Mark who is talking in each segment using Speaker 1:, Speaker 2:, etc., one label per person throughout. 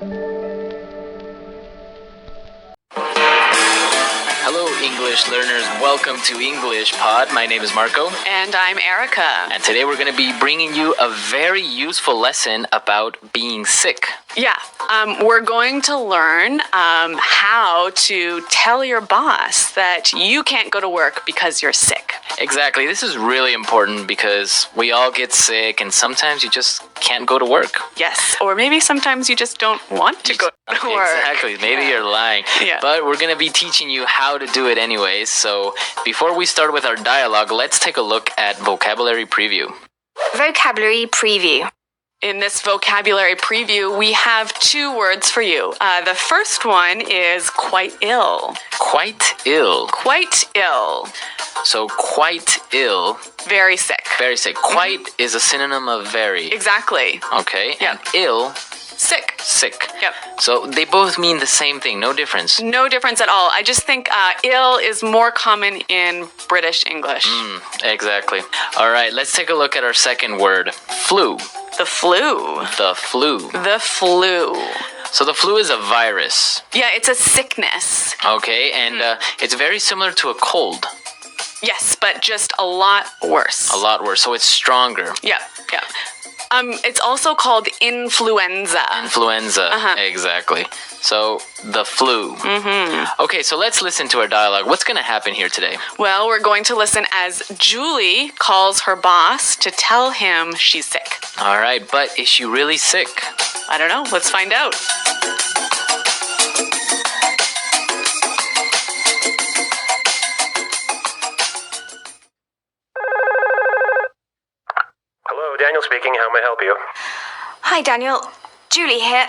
Speaker 1: Hello, English learners. Welcome to English Pod. My name is Marco.
Speaker 2: And I'm Erica.
Speaker 1: And today we're going to be bringing you a very useful lesson about being sick.
Speaker 2: Yeah, we're going to learn how to tell your boss that you can't go to work because you're sick.
Speaker 1: Exactly. This is really important because we all get sick and sometimes you just can't go to work.
Speaker 2: Yes, or maybe sometimes you just don't want to go to work.
Speaker 1: Exactly. Maybe you're lying.
Speaker 2: Yeah.
Speaker 1: But we're going to be teaching you how to do it anyways. So before we start with our dialogue, let's take a look at vocabulary preview.
Speaker 3: Vocabulary preview.
Speaker 2: In this vocabulary preview, we have two words for you. The first one is quite ill.
Speaker 1: Quite ill.
Speaker 2: Quite ill.
Speaker 1: So quite ill.
Speaker 2: Very sick.
Speaker 1: Very sick. Quite is a synonym of very.
Speaker 2: Exactly.
Speaker 1: Okay.
Speaker 2: Yeah.
Speaker 1: And ill,
Speaker 2: Sick.
Speaker 1: sick.
Speaker 2: Yep.
Speaker 1: So they both mean the same thing. No difference.
Speaker 2: No difference at all. I just think ill is more common in British English.
Speaker 1: Exactly. All right. Let's take a look at our second word. Flu.
Speaker 2: The flu.
Speaker 1: The flu.
Speaker 2: The flu.
Speaker 1: So the flu is a virus.
Speaker 2: Yeah, it's a sickness.
Speaker 1: Okay. And it's very similar to a cold.
Speaker 2: Yes, but just a lot worse.
Speaker 1: A lot worse. So it's stronger.
Speaker 2: Yeah, yeah. It's also called influenza.
Speaker 1: Influenza. Exactly. So the flu. Okay, so let's listen to our dialogue. What's going to happen here today?
Speaker 2: Well, we're going to listen as Julie calls her boss to tell him she's sick.
Speaker 1: All right, but is she really sick?
Speaker 2: I don't know. Let's find out.
Speaker 4: Hello, Daniel speaking. How may I help you?
Speaker 3: Hi, Daniel. Julie here.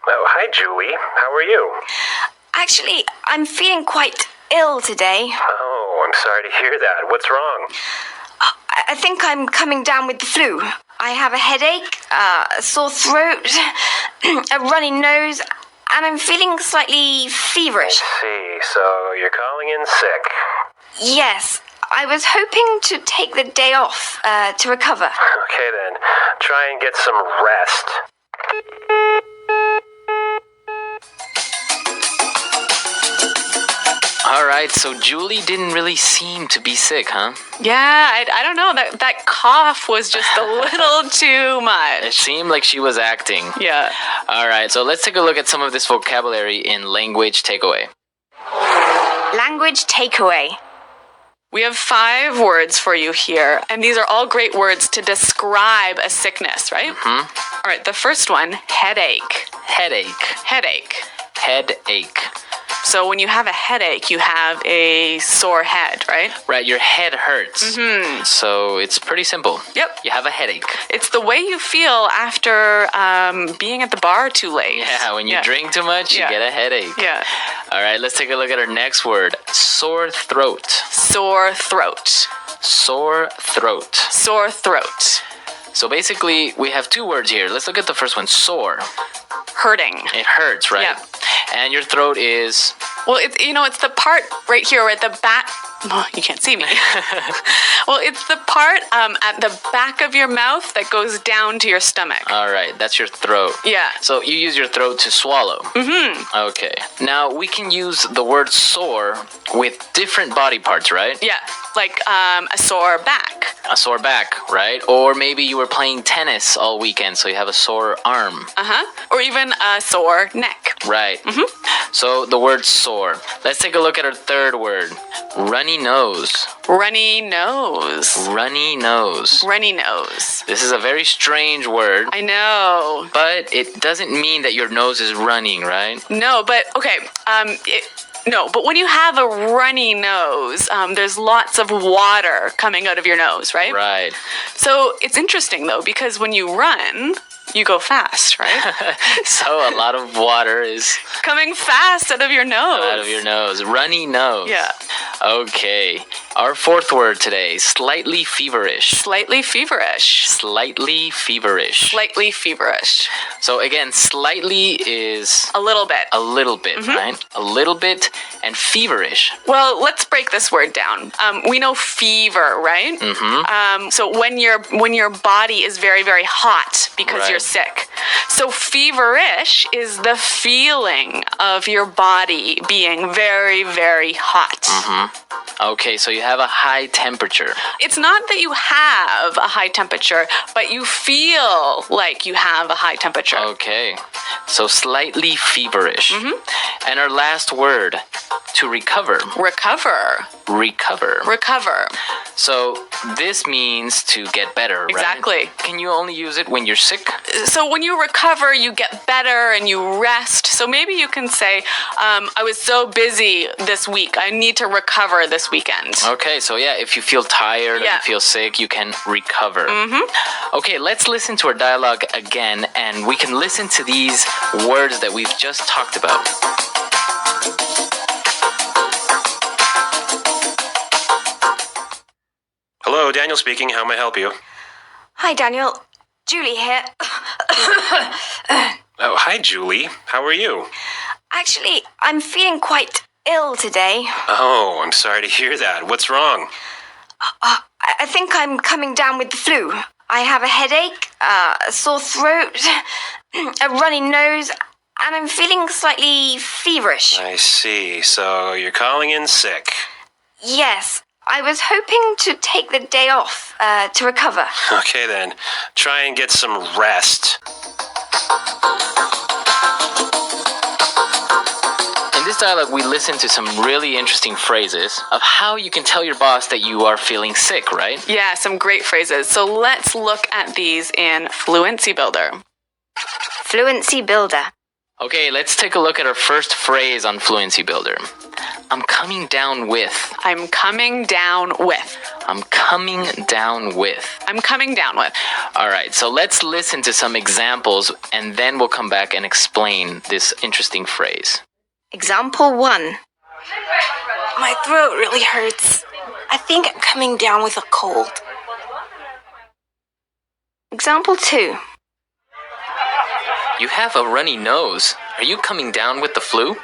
Speaker 4: Oh, hi, Julie. How are you?
Speaker 3: Actually, I'm feeling quite ill today.
Speaker 4: Oh, I'm sorry to hear that. What's wrong?
Speaker 3: I think I'm coming down with the flu. I have a headache, a sore throat, a runny nose, and I'm feeling slightly feverish.
Speaker 4: See, so you're calling in sick.
Speaker 3: Yes, I was hoping to take the day off to recover.
Speaker 4: Okay, then. Try and get some rest.
Speaker 1: All right, so Julie didn't really seem to be sick, huh?
Speaker 2: Yeah, I don't know. That cough was just a little too
Speaker 1: It
Speaker 2: much.
Speaker 1: seemed like she was acting.
Speaker 2: Yeah.
Speaker 1: All right, so let's take a look at some of this vocabulary in language takeaway.
Speaker 3: Language takeaway.
Speaker 2: We have 5 words for you here, and these are all great words to describe a sickness, right? All right, the first one, headache.
Speaker 1: Headache.
Speaker 2: Headache.
Speaker 1: Headache.
Speaker 2: So when you have a headache, you have a sore head, right?
Speaker 1: Right, your head hurts. So it's pretty simple.
Speaker 2: Yep.
Speaker 1: You have a headache.
Speaker 2: It's the way you feel after being at the bar too late.
Speaker 1: Yeah, when you drink too much,
Speaker 2: Yeah.
Speaker 1: you get a headache.
Speaker 2: Yeah.
Speaker 1: All right, let's take a look at our next word. Sore throat.
Speaker 2: Sore throat.
Speaker 1: Sore throat.
Speaker 2: Sore throat.
Speaker 1: So basically, we have 2 words here. Let's look at the first one, sore.
Speaker 2: Hurting.
Speaker 1: It hurts, right?
Speaker 2: Yeah.
Speaker 1: And your throat is...
Speaker 2: Well, it's the part right here at the back. Oh, you can't see me. Well, it's the part at the back of your mouth that goes down to your stomach.
Speaker 1: All right, that's your throat.
Speaker 2: Yeah.
Speaker 1: So you use your throat to swallow. Okay. Now, we can use the word sore with different body parts, right?
Speaker 2: Yeah, like a sore back.
Speaker 1: A sore back, right? Or maybe you were playing tennis all weekend, so you have a sore arm.
Speaker 2: Or even a sore neck.
Speaker 1: Right. So the word sore. Let's take a look at our third word. Runny nose.
Speaker 2: Runny nose.
Speaker 1: Runny nose.
Speaker 2: Runny nose.
Speaker 1: This is a very strange word,
Speaker 2: I know.
Speaker 1: but it doesn't mean that your nose is running, right?
Speaker 2: No, but okay. No, but when you have a runny nose, there's lots of water coming out of your nose, right?
Speaker 1: Right.
Speaker 2: So it's interesting though, because when you run, you go fast, right?
Speaker 1: So a lot of water is
Speaker 2: Coming fast out of your nose.
Speaker 1: out of your nose. Runny nose.
Speaker 2: Yeah.
Speaker 1: Okay. Our fourth word today, slightly feverish.
Speaker 2: Slightly feverish.
Speaker 1: Slightly feverish.
Speaker 2: Slightly feverish.
Speaker 1: So again, slightly is
Speaker 2: A little bit.
Speaker 1: a little bit, right? A little bit, and feverish.
Speaker 2: Well, let's break this word down. We know fever, right? So when your body is very, very hot because
Speaker 1: Right.
Speaker 2: you're sick. So feverish is the feeling of your body being very, very hot.
Speaker 1: Okay, so you have a high temperature.
Speaker 2: It's not that you have a high temperature, but you feel like you have a high temperature.
Speaker 1: Okay, so slightly feverish. And our last word, to recover.
Speaker 2: Recover.
Speaker 1: Recover.
Speaker 2: Recover.
Speaker 1: So this means to get better, right?
Speaker 2: Exactly.
Speaker 1: Can you only use it when you're sick?
Speaker 2: So when you recover, you get better and you rest. So maybe you can say, I was so busy this week. I need to recover this weekend.
Speaker 1: Okay, so yeah, if you feel tired or
Speaker 2: Yeah.
Speaker 1: you feel sick, you can recover. Okay, let's listen to our dialogue again, and we can listen to these words that we've just talked about.
Speaker 4: Hello, Daniel speaking. How may I help you?
Speaker 3: Hi, Daniel. Julie here.
Speaker 4: Oh, hi, Julie. How are you?
Speaker 3: Actually, I'm feeling quite ill today.
Speaker 4: Oh, I'm sorry to hear that. What's wrong?
Speaker 3: I think I'm coming down with the flu. I have a headache, a sore throat, a runny nose, and I'm feeling slightly feverish.
Speaker 4: I see. So you're calling in sick.
Speaker 3: Yes, I was hoping to take the day off to recover.
Speaker 4: Okay, then. Try and get some rest.
Speaker 1: In this dialogue, we listen to some really interesting phrases of how you can tell your boss that you are feeling sick, right?
Speaker 2: Yeah, some great phrases. So let's look at these in Fluency Builder.
Speaker 3: Fluency Builder.
Speaker 1: Okay, let's take a look at our first phrase on Fluency Builder. I'm coming down with.
Speaker 2: I'm coming down with.
Speaker 1: I'm coming down with.
Speaker 2: I'm coming down with.
Speaker 1: All right, so let's listen to some examples and then we'll come back and explain this interesting phrase.
Speaker 3: Example 1.
Speaker 5: My throat really hurts. I think I'm coming down with a cold.
Speaker 3: Example 2.
Speaker 1: You have a runny nose. Are you coming down with the flu?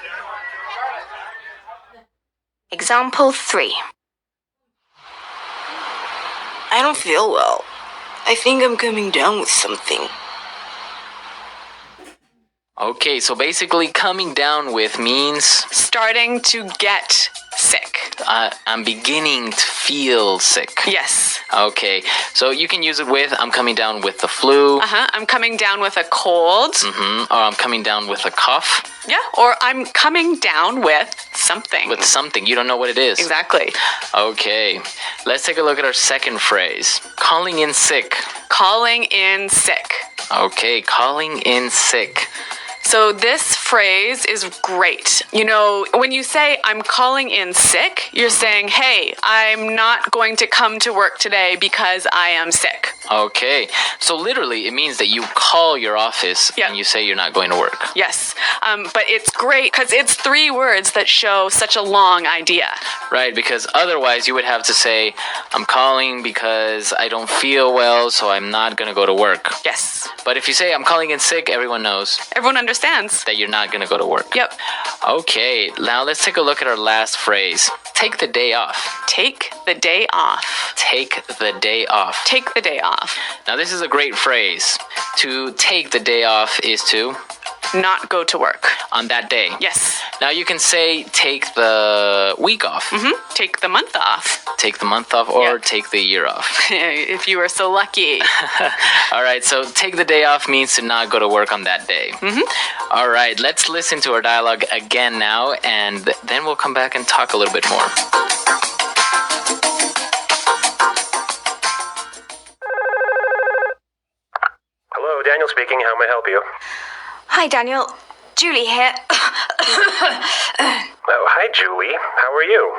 Speaker 3: Example 3.
Speaker 5: I don't feel well. I think I'm coming down with something.
Speaker 1: Okay, so basically coming down with means
Speaker 2: Starting to get sick.
Speaker 1: I'm beginning to feel sick.
Speaker 2: Yes.
Speaker 1: Okay, so you can use it with I'm coming down with the flu,
Speaker 2: I'm coming down with a cold.
Speaker 1: or I'm coming down with a cough,
Speaker 2: Yeah. Or I'm coming down with something.
Speaker 1: with something. You don't know what it is.
Speaker 2: Exactly.
Speaker 1: Okay, let's take a look at our second phrase. Calling in sick.
Speaker 2: Calling in sick.
Speaker 1: Okay, calling in sick.
Speaker 2: So this phrase is great. You know, when you say I'm calling in sick, you're saying, hey, I'm not going to come to work today because I am sick.
Speaker 1: Okay, so literally it means that you call your office
Speaker 2: Yeah.
Speaker 1: and you say you're not going to work.
Speaker 2: Yes. But it's great because it's 3 words that show such a long idea.
Speaker 1: Right, because otherwise you would have to say, I'm calling because I don't feel well, so I'm not going to go to work.
Speaker 2: Yes.
Speaker 1: But if you say, I'm calling in sick, everyone knows
Speaker 2: Everyone understands.
Speaker 1: that you're not going to go to work.
Speaker 2: Yep.
Speaker 1: Okay, now let's take a look at our last phrase. Take the day off.
Speaker 2: Take the day off.
Speaker 1: Take the day off.
Speaker 2: Take the day off.
Speaker 1: Now, this is a great phrase. To take the day off is to,
Speaker 2: Not go to work.
Speaker 1: on that day.
Speaker 2: Yes.
Speaker 1: Now, you can say, take the week off,
Speaker 2: Take the month off.
Speaker 1: take the month off, or
Speaker 2: Yeah.
Speaker 1: take the year off.
Speaker 2: If you were so lucky.
Speaker 1: All right, so take the day off means to not go to work on that day. All right, let's listen to our dialogue again now, and then we'll come back and talk a little bit more.
Speaker 4: Hello, Daniel speaking. How may I help you?
Speaker 3: Hi, Daniel. Julie here.
Speaker 4: Oh, hi, Julie. How are you?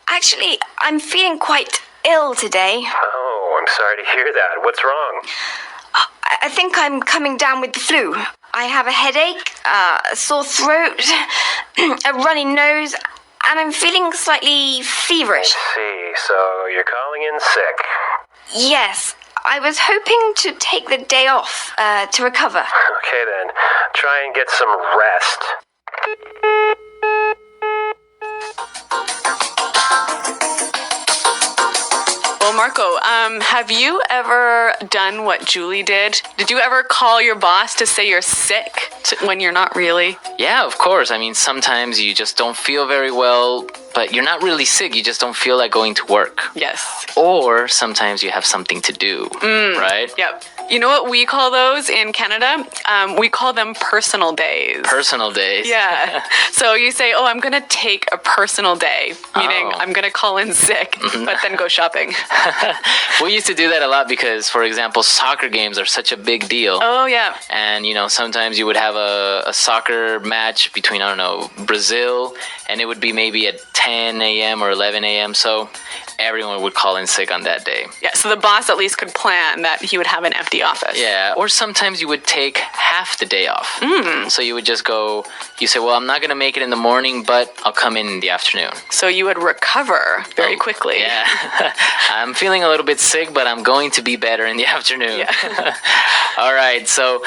Speaker 3: Actually, I'm feeling quite ill today.
Speaker 4: Oh, I'm sorry to hear that. What's wrong?
Speaker 3: I think I'm coming down with the flu. I have a headache, a sore throat, a runny nose, and I'm feeling slightly feverish.
Speaker 4: See, so you're calling in sick.
Speaker 3: Yes, I was hoping to take the day off to recover.
Speaker 4: Okay, then. Try and get some rest.
Speaker 2: Marco, have you ever done what Julie did? Did you ever call your boss to say you're sick when you're not really?
Speaker 1: Yeah, of course. I mean, sometimes you just don't feel very well, but you're not really sick. You just don't feel like going to work.
Speaker 2: Yes.
Speaker 1: Or sometimes you have something to do, right?
Speaker 2: Yep. You know what we call those in Canada? We call them personal days.
Speaker 1: Personal days.
Speaker 2: Yeah. So you say, oh, I'm going to take a personal day, meaning
Speaker 1: Oh.
Speaker 2: I'm going to call in sick, but then go shopping.
Speaker 1: We used to do that a lot because, for example, soccer games are such a big deal.
Speaker 2: Oh, yeah.
Speaker 1: And, you know, sometimes you would have a soccer match between, I don't know, Brazil, and it would be maybe at 10 a.m. or 11 a.m. So everyone would call in sick on that day.
Speaker 2: Yeah, so the boss at least could plan that he would have an empty office.
Speaker 1: Yeah, or sometimes you would take half the day off. So you would just go, you say, well, I'm not going to make it in the morning, but I'll come in the afternoon.
Speaker 2: So you would recover very quickly.
Speaker 1: Yeah, I'm feeling a little bit sick, but I'm going to be better in the afternoon.
Speaker 2: Yeah.
Speaker 1: All right, so